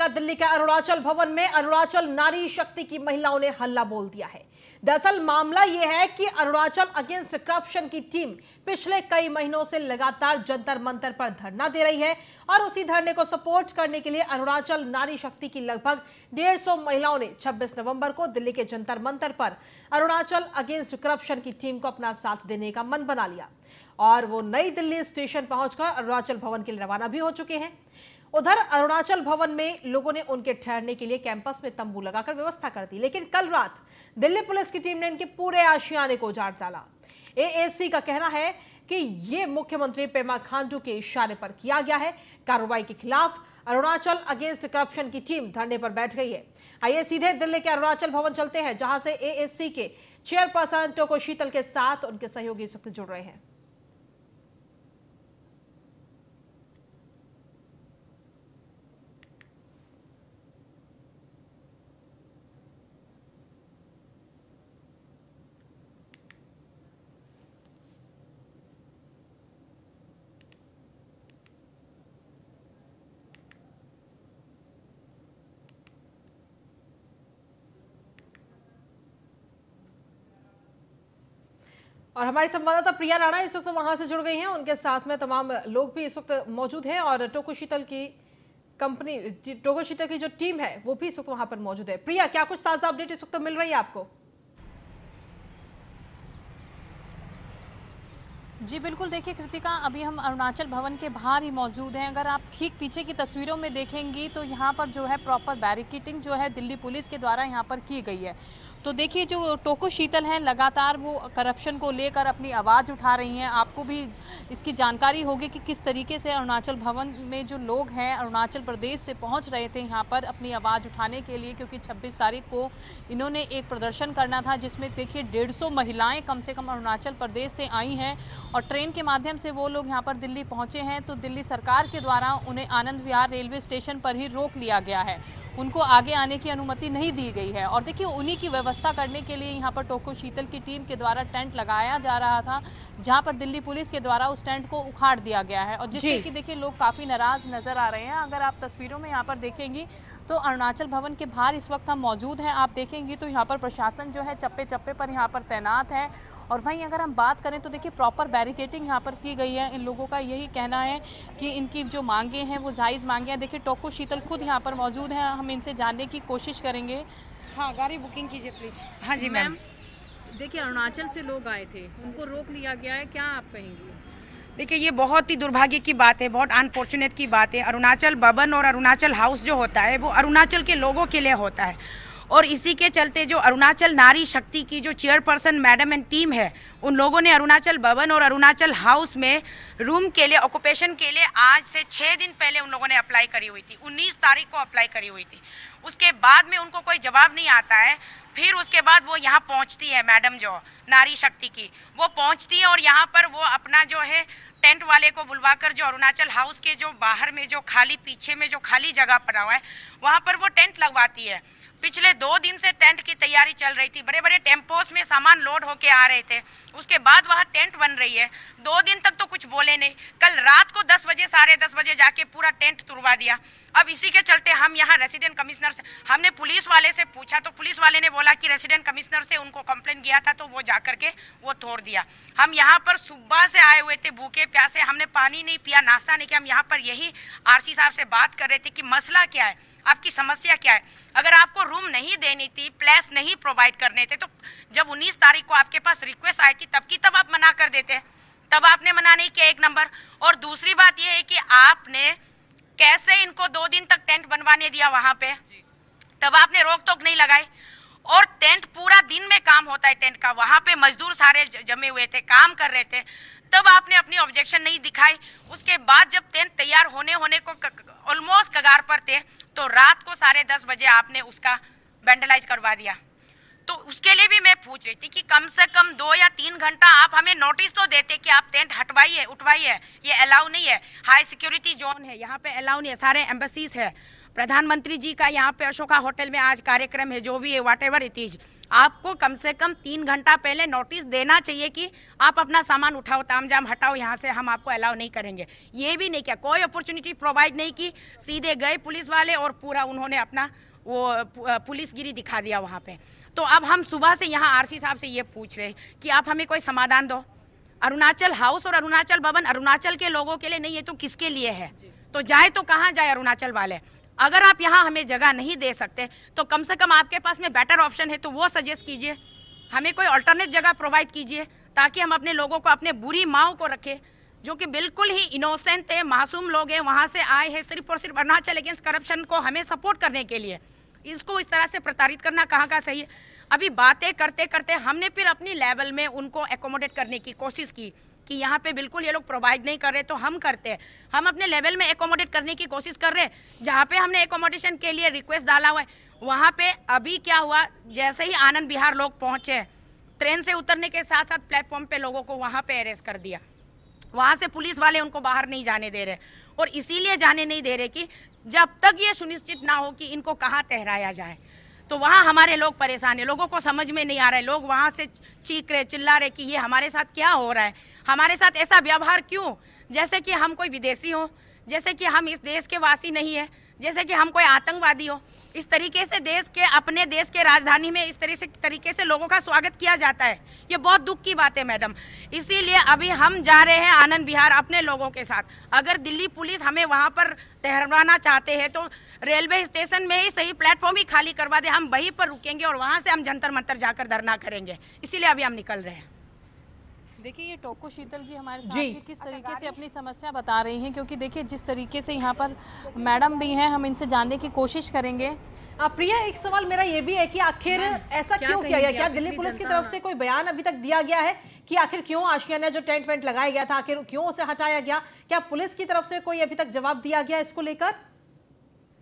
का दिल्ली के अरुणाचल भवन में अरुणाचल नारी शक्ति की महिलाओं ने हल्ला बोल दिया है। दरअसल मामला यह है कि अरुणाचल अगेंस्ट करप्शन की टीम पिछले कई महीनों से लगातार जंतर मंतर पर धरना दे रही है और उसी धरने को सपोर्ट करने के लिए अरुणाचल नारी शक्ति की लगभग 150 महिलाओं ने 26 नवंबर को दिल्ली के जंतर मंतर पर अरुणाचल अगेंस्ट करप्शन की टीम को अपना साथ देने का मन बना लिया और वो नई दिल्ली स्टेशन पहुंचकर अरुणाचल भवन के लिए रवाना भी हो चुके हैं। उधर अरुणाचल भवन में लोगों ने उनके ठहरने के लिए कैंपस में तंबू लगाकर व्यवस्था कर दी, लेकिन कल रात दिल्ली पुलिस की टीम ने इनके पूरे आशियाने को उजाड़ डाला। एएसी का कहना है कि यह मुख्यमंत्री पेमा खांडू के इशारे पर किया गया है। कार्रवाई के खिलाफ अरुणाचल अगेंस्ट करप्शन की टीम धरने पर बैठ गई है। आइए सीधे दिल्ली के अरुणाचल भवन चलते हैं, जहां से एएसी के चेयरपर्सन टोको शीतल के साथ उनके सहयोगी इस वक्त जुड़ रहे हैं। और हमारी संवाददाता प्रिया राणा इस वक्त वहां से जुड़ गई हैं, उनके साथ में तमाम लोग भी इस वक्त मौजूद हैं और टोको शीतल की जो टीम है वो भी इस वक्त वहां पर मौजूद है। प्रिया, क्या कुछ ताजा अपडेट इस वक्त मिल रही है आपको? जी बिल्कुल, देखिए कृतिका, अभी हम अरुणाचल भवन के बाहर ही मौजूद हैं। अगर आप ठीक पीछे की तस्वीरों में देखेंगी तो यहाँ पर जो है प्रॉपर बैरिकेडिंग जो है दिल्ली पुलिस के द्वारा यहाँ पर की गई है। तो देखिए जो टोको शीतल हैं लगातार वो करप्शन को लेकर अपनी आवाज़ उठा रही हैं। आपको भी इसकी जानकारी होगी कि किस तरीके से अरुणाचल भवन में जो लोग हैं अरुणाचल प्रदेश से पहुंच रहे थे यहाँ पर अपनी आवाज़ उठाने के लिए, क्योंकि 26 तारीख को इन्होंने एक प्रदर्शन करना था जिसमें देखिए 150 महिलाएं कम से कम अरुणाचल प्रदेश से आई हैं और ट्रेन के माध्यम से वो लोग यहाँ पर दिल्ली पहुँचे हैं। तो दिल्ली सरकार के द्वारा उन्हें आनंद विहार रेलवे स्टेशन पर ही रोक लिया गया है, उनको आगे आने की अनुमति नहीं दी गई है। और देखिए उन्हीं की व्यवस्था करने के लिए यहाँ पर टोको शीतल की टीम के द्वारा टेंट लगाया जा रहा था, जहाँ पर दिल्ली पुलिस के द्वारा उस टेंट को उखाड़ दिया गया है और जिससे कि देखिए लोग काफ़ी नाराज़ नज़र आ रहे हैं। अगर आप तस्वीरों में यहाँ पर देखेंगी तो अरुणाचल भवन के बाहर इस वक्त हम मौजूद हैं। आप देखेंगी तो यहाँ पर प्रशासन जो है चप्पे चप्पे पर यहाँ पर तैनात है। और वहीं अगर हम बात करें तो देखिए प्रॉपर बैरिकेडिंग यहाँ पर की गई है। इन लोगों का यही कहना है कि इनकी जो मांगे हैं वो जायज़ मांगे हैं। देखिए टोको शीतल खुद यहाँ पर मौजूद हैं, हम इनसे जानने की कोशिश करेंगे। हाँ, गाड़ी बुकिंग कीजिए प्लीज़। हाँ जी मैम। देखिए अरुणाचल से लोग आए थे, उनको रोक लिया गया है, क्या आप कहेंगी? देखिए ये बहुत ही दुर्भाग्य की बात है, बहुत अनफॉर्चुनेट की बात है। अरुणाचल भवन और अरुणाचल हाउस जो होता है वो अरुणाचल के लोगों के लिए होता है और इसी के चलते जो अरुणाचल नारी शक्ति की जो चेयरपर्सन मैडम एंड टीम है उन लोगों ने अरुणाचल भवन और अरुणाचल हाउस में रूम के लिए ऑक्यूपेशन के लिए आज से 6 दिन पहले उन लोगों ने अप्लाई करी हुई थी। 19 तारीख को अप्लाई करी हुई थी। उसके बाद में उनको कोई जवाब नहीं आता है। फिर उसके बाद वो यहाँ पहुँचती है मैडम जो नारी शक्ति की, वो पहुँचती है और यहाँ पर वो अपना जो है टेंट वाले को बुलवाकर जो अरुणाचल हाउस के जो बाहर में जो खाली पीछे में जो खाली जगह पड़ा हुआ है वहाँ पर वो टेंट लगवाती है। पिछले 2 दिन से टेंट की तैयारी चल रही थी, बड़े बड़े टेम्पोस में सामान लोड होके आ रहे थे। उसके बाद वहाँ टेंट बन रही है। 2 दिन तक तो कुछ बोले नहीं। कल रात को 10 बजे 10:30 बजे जाके पूरा टेंट तुड़वा दिया। अब इसी के चलते हम यहाँ रेसिडेंट कमिश्नर से हमने पुलिस वाले से पूछा तो पुलिस वाले ने बोला कि रेसिडेंट कमिश्नर से उनको कंप्लेन किया था तो वो जा करके वो तोड़ दिया। हम यहाँ पर सुबह से आए हुए थे भूखे प्यासे, हमने पानी नहीं पिया, नाश्ता नहीं किया। हम यहाँ पर यही आरसी साहब से बात कर रहे थे कि मसला क्या है, आपकी समस्या क्या है। अगर आपको रूम नहीं देनी थी, प्लेस नहीं प्रोवाइड करने थे तो जब 19 तारीख को आपके पास रिक्वेस्ट आई थी तब की तब आप मना कर देते, तब आपने मना नहीं किया, 1 नंबर। और दूसरी बात यह है कि आपने कैसे इनको 2 दिन तक टेंट बनवाने दिया वहां पे, तब आपने रोक टोक नहीं लगाई। और टेंट पूरा दिन में काम होता है टेंट का, वहां पे मजदूर सारे जमे हुए थे, काम कर रहे थे, तब आपने अपनी ऑब्जेक्शन नहीं दिखाई। उसके बाद जब टेंट तैयार होने को ऑलमोस्ट कगार पर थे तो रात को 10:30 बजे आपने उसका वेंडलाइज करवा दिया। तो उसके लिए भी मैं पूछ रही थी कि कम से कम 2 या 3 घंटा आप हमें नोटिस तो देते कि आप टेंट हटवाइए उठवाइए, ये अलाउ नहीं है, हाई सिक्योरिटी जोन है, यहाँ पे अलाउ नहीं है, सारे एम्बेसीज है। प्रधानमंत्री जी का यहाँ पे अशोका होटल में आज कार्यक्रम है, जो भी है व्हाट एवर इट इज, आपको कम से कम 3 घंटा पहले नोटिस देना चाहिए कि आप अपना सामान उठाओ, तामझाम हटाओ, यहाँ से हम आपको अलाउ नहीं करेंगे। ये भी नहीं किया, कोई अपॉर्चुनिटी प्रोवाइड नहीं की, सीधे गए पुलिस वाले और पूरा उन्होंने अपना वो पुलिसगिरी दिखा दिया वहाँ पे। तो अब हम सुबह से यहाँ आरसी साहब से ये पूछ रहे हैं कि आप हमें कोई समाधान दो। अरुणाचल हाउस और अरुणाचल भवन अरुणाचल के लोगों के लिए नहीं है तो किसके लिए है? तो जाए तो कहाँ जाए अरुणाचल वाले? अगर आप यहाँ हमें जगह नहीं दे सकते तो कम से कम आपके पास में बेटर ऑप्शन है तो वो सजेस्ट कीजिए, हमें कोई अल्टरनेट जगह प्रोवाइड कीजिए ताकि हम अपने लोगों को, अपने बुरी माओ को रखें जो कि बिल्कुल ही इनोसेंट है, मासूम लोग हैं, वहाँ से आए हैं सिर्फ और सिर्फ अरुणाचल अगेंस्ट करप्शन को हमें सपोर्ट करने के लिए। इसको इस तरह से प्रताड़ित करना कहाँ का सही है? अभी बातें करते करते हमने फिर अपनी लेवल में उनको एकोमोडेट करने की कोशिश की कि यहाँ पे बिल्कुल ये लोग प्रोवाइड नहीं कर रहे तो हम करते हैं, हम अपने लेवल में एकोमोडेट करने की कोशिश कर रहे हैं। जहाँ पे हमने एकोमोडेशन के लिए रिक्वेस्ट डाला हुआ है वहाँ पे अभी क्या हुआ, जैसे ही आनंद विहार लोग पहुँचे, ट्रेन से उतरने के साथ साथ प्लेटफॉर्म पे लोगों को वहाँ पे अरेस्ट कर दिया। वहाँ से पुलिस वाले उनको बाहर नहीं जाने दे रहे, और इसीलिए जाने नहीं दे रहे कि जब तक ये सुनिश्चित ना हो कि इनको कहाँ ठहराया जाए। तो वहाँ हमारे लोग परेशान है, लोगों को समझ में नहीं आ रहा है, लोग वहाँ से चीख रहे, चिल्ला रहे कि ये हमारे साथ क्या हो रहा है, हमारे साथ ऐसा व्यवहार क्यों, जैसे कि हम कोई विदेशी हो, जैसे कि हम इस देश के वासी नहीं है, जैसे कि हम कोई आतंकवादी हो। इस तरीके से देश के, अपने देश के राजधानी में इस तरीके से लोगों का स्वागत किया जाता है, ये बहुत दुख की बात है मैडम। इसीलिए अभी हम जा रहे हैं आनंद विहार अपने लोगों के साथ। अगर दिल्ली पुलिस हमें वहाँ पर ठहरवाना चाहते हैं तो रेलवे स्टेशन में ही सही, प्लेटफॉर्म ही खाली करवा दे, हम वहीं पर रुकेंगे और वहाँ से हम जंतर मंतर जाकर धरना करेंगे। इसीलिए अभी हम निकल रहे हैं। देखिए ये टोको शीतल जी हमारे साथ किस तरीके से अपनी समस्या बता रही हैं, क्योंकि देखिए जिस तरीके से यहाँ पर मैडम भी हैं, हम इनसे जानने की कोशिश करेंगे। प्रिया, एक सवाल मेरा ये भी है कि आखिर ऐसा क्यों किया गया? क्या दिल्ली पुलिस की तरफ से कोई बयान अभी तक दिया गया है कि आखिर क्यों आशियाना जो टेंट वेंट लगाया गया था आखिर क्यों उसे हटाया गया? क्या पुलिस की तरफ से कोई अभी तक जवाब दिया गया इसको लेकर?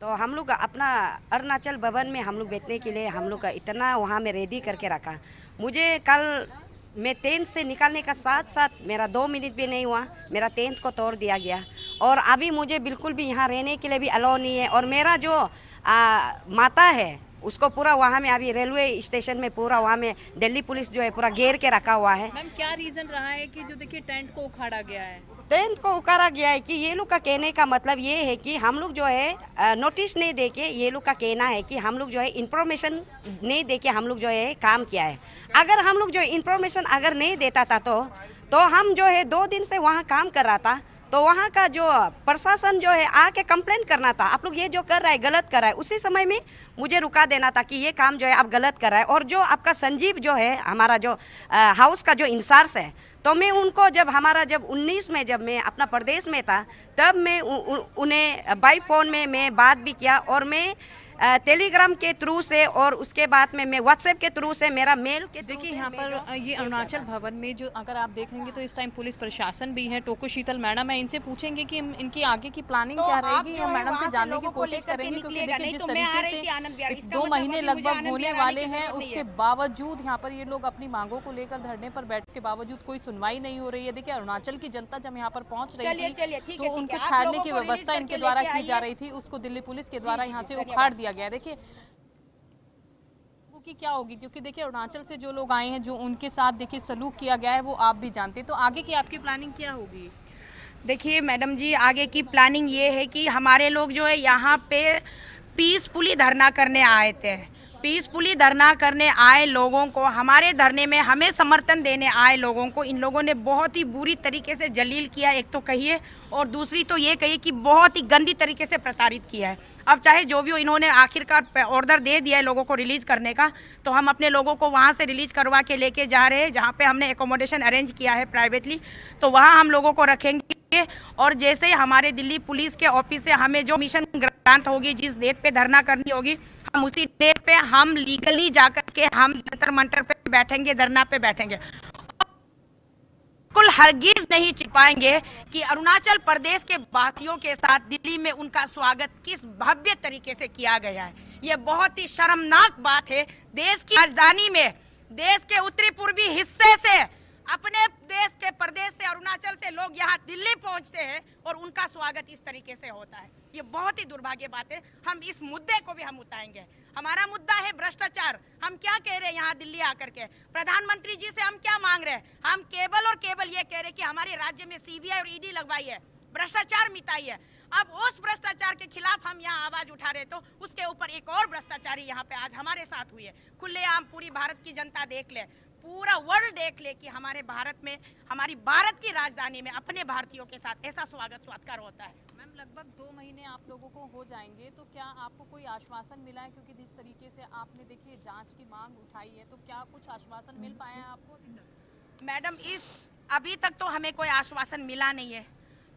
तो हम लोग अपना अरुणाचल भवन में हम लोग बैठने के लिए हम लोग का इतना वहाँ में रेडी करके रखा। मुझे कल मैं टेंट से निकालने का साथ साथ मेरा 2 मिनट भी नहीं हुआ, मेरा टेंट को तोड़ दिया गया, और अभी मुझे बिल्कुल भी यहाँ रहने के लिए भी अलाउ नहीं है। और मेरा जो माता है उसको पूरा वहाँ में अभी रेलवे स्टेशन में पूरा वहाँ में दिल्ली पुलिस जो है पूरा घेर के रखा हुआ है। मैम क्या रीजन रहा है कि जो देखिए टेंट को उखाड़ा गया है? टेंट को उखाड़ा गया है कि ये लोग का कहने का मतलब ये है कि हम लोग जो है नोटिस नहीं देके, ये लोग का कहना है कि हम लोग जो है इंफॉर्मेशन नहीं देके हम लोग जो है काम किया है। अगर हम लोग जो इंफॉर्मेशन अगर नहीं देता था तो हम जो है 2 दिन से वहाँ काम कर रहा था, तो वहाँ का जो प्रशासन जो है आके कंप्लेंट करना था, आप लोग ये जो कर रहा है गलत कर रहा है। उसी समय में मुझे रुका देना था कि ये काम जो है आप गलत कर रहा है। और जो आपका संजीव जो है हमारा जो हाउस का जो इंचार्ज है, तो मैं उनको जब 19 में जब मैं अपना प्रदेश में था तब मैं उन्हें बाई फ़ोन में मैं बात भी किया, और मैं टेलीग्राम के थ्रू से और उसके बाद में मैं व्हाट्सएप के थ्रू से, मेरा मेल के। देखिए यहाँ पर ये अरुणाचल भवन में जो अगर आप देख लेंगे तो इस टाइम पुलिस प्रशासन भी है, टोको शीतल मैडम है, इनसे पूछेंगे कि इनकी आगे की प्लानिंग क्या रहेगी। हम मैडम से जानने की कोशिश करेंगे, क्योंकि देखिए जिस तरीके से 2 महीने लगभग होने वाले हैं उसके बावजूद यहाँ पर ये लोग अपनी मांगों को लेकर धरने पर बैठ के बावजूद कोई सुनवाई नहीं हो रही है। देखिए अरुणाचल की जनता जब यहाँ पर पहुँच रही थी तो उनके ठहरने की व्यवस्था इनके द्वारा की जा रही थी, उसको दिल्ली पुलिस के द्वारा यहाँ से उखाड़ दिया गया। देखिए की क्या होगी, क्योंकि देखिए अरुणाचल से जो लोग आए हैं, जो उनके साथ देखिए सलूक किया गया है वो आप भी जानते हैं, तो आगे की आपकी प्लानिंग क्या होगी? देखिए मैडम जी, आगे की प्लानिंग ये है कि हमारे लोग जो है यहाँ पे पीसफुली धरना करने आए थे। पीसफुली धरना करने आए लोगों को, हमारे धरने में हमें समर्थन देने आए लोगों को इन लोगों ने बहुत ही बुरी तरीके से जलील किया, एक तो कहिए, और दूसरी तो ये कहिए कि बहुत ही गंदी तरीके से प्रताड़ित किया है। अब चाहे जो भी हो, इन्होंने आखिरकार ऑर्डर दे दिया है लोगों को रिलीज़ करने का, तो हम अपने लोगों को वहाँ से रिलीज़ करवा के लेके जा रहे हैं जहाँ पे हमने एकोमोडेशन अरेंज किया है प्राइवेटली, तो वहाँ हम लोगों को रखेंगे। और जैसे ही हमारे दिल्ली पुलिस के ऑफिस से हमें जो मिशन ग्रांट होगी, जिस डेट पे धरना करनी होगी, हम उसी डेट पे हम लीगली जाकर के हम जंतर मंतर पे बैठेंगे, धरना पे बैठेंगे। बिल्कुल हरगिज नहीं छिपाएंगे कि अरुणाचल प्रदेश के वासियों के साथ दिल्ली में उनका स्वागत किस भव्य तरीके से किया गया है। ये बहुत ही शर्मनाक बात है। देश की राजधानी में, देश के उत्तरी पूर्वी हिस्से से, अपने देश के प्रदेश से, अरुणाचल से लोग यहाँ दिल्ली पहुंचते हैं और उनका स्वागत इस तरीके से होता है। ये बहुत ही दुर्भाग्य बात है। हम इस मुद्दे को भी हम उठाएंगे। हमारा मुद्दा है भ्रष्टाचार। हम क्या कह रहे हैं यहाँ दिल्ली आकर के, प्रधानमंत्री जी से हम क्या मांग रहे हैं? हम केवल और केवल ये कह रहे हैं कि हमारे राज्य में सीबीआई और ईडी लगवाई है, भ्रष्टाचार मिटाई है। अब उस भ्रष्टाचार के खिलाफ हम यहाँ आवाज उठा रहे तो उसके ऊपर एक और भ्रष्टाचारी यहाँ पे आज हमारे साथ हुई है। खुलेआम पूरी भारत की जनता देख ले, पूरा वर्ल्ड देख ले कि हमारे भारत में, हमारी भारत की राजधानी में अपने भारतीयों के साथ ऐसा स्वागत सत्कार होता है। मैम लगभग 2 महीने आप लोगों को हो जाएंगे, तो क्या आपको कोई आश्वासन मिला है? क्योंकि जिस तरीके से आपने देखिए जांच की मांग उठाई है, तो क्या कुछ आश्वासन मिल पाया है आपको? मैडम अभी तक तो हमें कोई आश्वासन मिला नहीं है,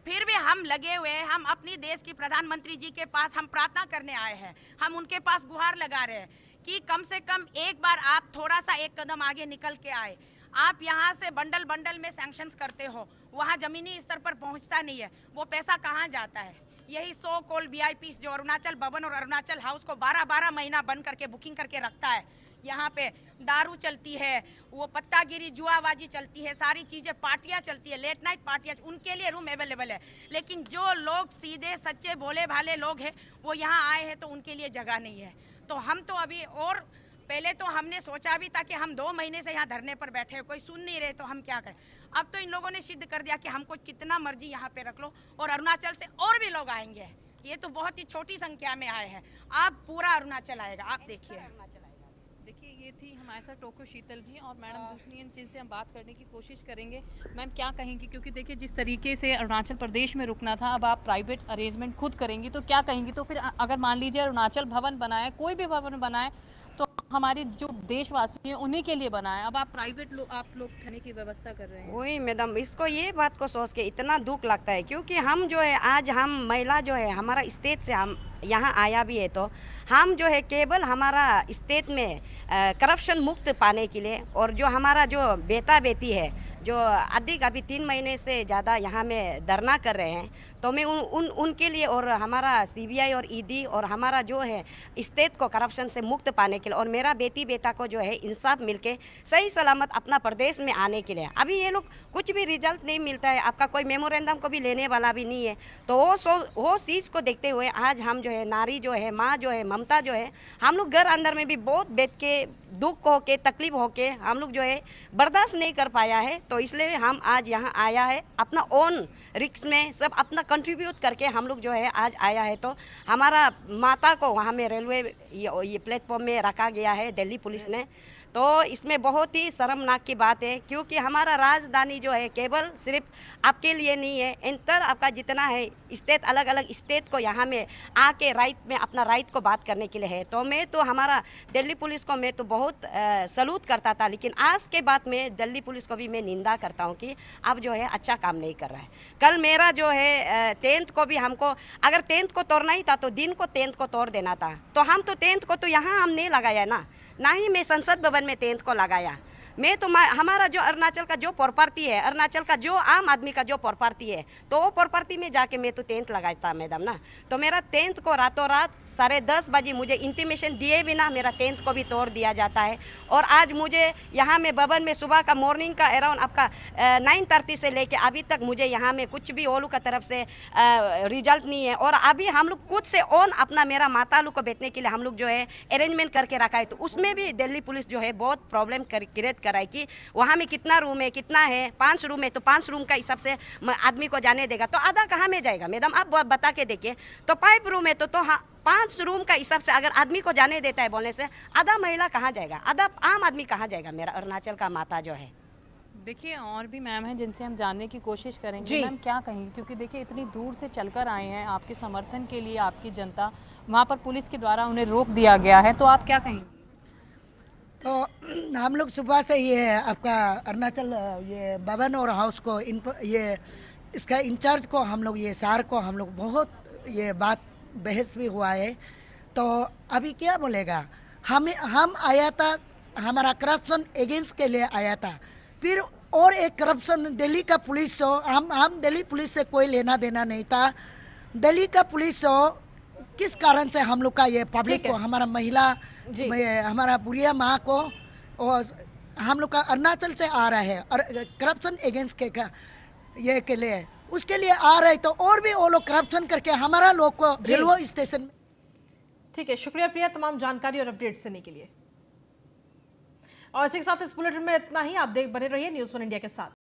फिर भी हम लगे हुए हैं। हम अपनी देश की प्रधानमंत्री जी के पास हम प्रार्थना करने आए हैं। हम उनके पास गुहार लगा रहे हैं कि कम से कम एक बार आप थोड़ा सा एक कदम आगे निकल के आए। आप यहाँ से बंडल बंडल में सैंक्शंस करते हो, वहाँ जमीनी स्तर पर पहुँचता नहीं है। वो पैसा कहाँ जाता है? यही सो कॉल्ड वीआईपी जो अरुणाचल भवन और अरुणाचल हाउस को 12-12 महीना बंद करके बुकिंग करके रखता है। यहाँ पे दारू चलती है, वो पत्तागिरी जुआबाजी चलती है, सारी चीज़ें पार्टियाँ चलती है, लेट नाइट पार्टियाँ, उनके लिए रूम अवेलेबल है। लेकिन जो लोग सीधे सच्चे भोले भाले लोग हैं वो यहाँ आए हैं तो उनके लिए जगह नहीं है। तो हम तो अभी, और पहले तो हमने सोचा भी था कि हम 2 महीने से यहाँ धरने पर बैठे हैं, कोई सुन नहीं रहे तो हम क्या करें। अब तो इन लोगों ने सिद्ध कर दिया कि हमको कितना मर्जी यहाँ पे रख लो और अरुणाचल से और भी लोग आएंगे। ये तो बहुत ही छोटी संख्या में आए हैं, अब पूरा अरुणाचल आएगा, आप देखिए। देखिए ये थी हमारे साथ टोको शीतल जी, और मैडम दूसरी इन चीज़ से हम बात करने की कोशिश करेंगे। मैम क्या कहेंगी, क्योंकि देखिए जिस तरीके से अरुणाचल प्रदेश में रुकना था, अब आप प्राइवेट अरेंजमेंट खुद करेंगी, तो क्या कहेंगी? तो फिर अगर मान लीजिए अरुणाचल भवन बनाए, कोई भी भवन बनाए, तो हमारी जो देशवासी हैं उन्हीं के लिए बनाए, अब आप प्राइवेट आप लोग रहने की व्यवस्था कर रहे हैं। वही मैडम, इसको ये बात को सोच के इतना दुख लगता है, क्योंकि हम जो है आज हम महिला जो है हमारा स्टेट से हम यहाँ आया भी है, तो हम जो है केवल हमारा स्टेट में करप्शन मुक्त पाने के लिए, और जो हमारा जो बेटा बेटी है जो अधिक अभी 3 महीने से ज़्यादा यहाँ में धरना कर रहे हैं, तो मैं उनके लिए, और हमारा सीबीआई और ईडी और हमारा जो है स्टेट को करप्शन से मुक्त पाने के लिए, और मेरा बेटी बेटा को जो है इंसाफ मिलके सही सलामत अपना प्रदेश में आने के लिए। अभी ये लोग कुछ भी रिजल्ट नहीं मिलता है, आपका कोई मेमोरेंडम को भी लेने वाला भी नहीं है। तो वो चीज़ को देखते हुए आज हम जो है नारी जो है, माँ जो है, ममता जो है, हम लोग घर अंदर में भी बहुत बैठ के दुख हो के तकलीफ हो के हम लोग जो है बर्दाश्त नहीं कर पाया है। तो इसलिए हम आज यहाँ आया है, अपना ओन रिक्स में सब अपना कंट्रीब्यूट करके हम लोग जो है आज आया है। तो हमारा माता को वहाँ में रेलवे ये प्लेटफॉर्म में रखा गया है दिल्ली पुलिस ने। तो इसमें बहुत ही शर्मनाक की बात है, क्योंकि हमारा राजधानी जो है केवल सिर्फ आपके लिए नहीं है, इंटर आपका जितना है स्टेट, अलग अलग स्टेट को यहाँ में आके राइट में अपना राइट को बात करने के लिए है। तो मैं तो हमारा दिल्ली पुलिस को मैं तो बहुत सलूट करता था, लेकिन आज के बाद में दिल्ली पुलिस को भी मैं निंदा करता हूँ कि अब जो है अच्छा काम नहीं कर रहा है। कल मेरा जो है 10th को भी हमको, अगर 10th को तोड़ना ही था तो दिन को 10th को तोड़ देना था। तो हम तो 10th को तो यहाँ हम नहीं लगाया ना ही मैं संसद भवन में 10th को लगाया। मैं तो हमारा जो अरुणाचल का जो प्रॉपर्टी है, अरुणाचल का जो आम आदमी का जो प्रॉपर्टी है, तो वो प्रॉपर्टी में जाके मैं तो 10th लगाया था मैडम ना। तो मेरा 10th को रातों रात 10:30 बजे मुझे इंटीमेशन दिए बिना मेरा 10th को भी तोड़ दिया जाता है। और आज मुझे यहाँ में भवन में सुबह का मॉर्निंग का अराउंड आपका 9:30 से लेके अभी तक मुझे यहाँ में कुछ भी ओलू का तरफ से रिजल्ट नहीं है। और अभी हम लोग खुद से ओन अपना मेरा माता लोग को बैठने के लिए हम लोग जो है अरेंजमेंट करके रखा है। तो उसमें भी दिल्ली पुलिस जो है बहुत प्रॉब्लम क्रिएट कराए कि वहाँ में कितना रूम है, कितना है, 5 रूम है, तो 5 रूम का हिसाब से आदमी को जाने देगा, तो आधा कहाँ में जाएगा मैडम? आप बता के देखिए। तो 5 रूम है तो हाँ 5 रूम का हिसाब से अगर आदमी को जाने देता है बोलने से, आधा महिला कहाँ जाएगा, आधा आम आदमी कहाँ जाएगा? मेरा अरुणाचल का माता जो है। देखिए और भी मैम हैं जिनसे हम जानने की कोशिश करेंगे। मैम क्या कहेंगी, क्योंकि देखिए इतनी दूर से चलकर आए हैं आपके समर्थन के लिए, आपकी जनता, वहाँ पर पुलिस के द्वारा उन्हें रोक दिया गया है, तो आप क्या कहेंगे? तो हम लोग सुबह से ये आपका अरुणाचल ये भवन और हाउस को ये इसका इंचार्ज को हम लोग ये सार को हम लोग बहुत ये बात बहस भी हुआ है। तो अभी क्या बोलेगा, हम आया था, हमारा करप्शन अगेंस्ट के लिए आया था। फिर और एक करप्शन दिल्ली का पुलिस हो, हम दिल्ली पुलिस से कोई लेना देना नहीं था। दिल्ली का पुलिस हो किस कारण से हम लोग का ये पब्लिक को, हमारा महिला, हमारा बुढ़िया माँ को, और हम लोग का अरुणाचल से आ रहा है और करप्शन अगेंस्ट के लिए उसके लिए आ रहे तो और भी वो लोग करप्शन करके हमारा लोग को रेलवे स्टेशन में। ठीक है, शुक्रिया प्रिया तमाम जानकारी और अपडेट्स देने के लिए। और इसी के साथ इस बुलेटिन में इतना ही। आप बने रहिए न्यूज़ 1 इंडिया के साथ।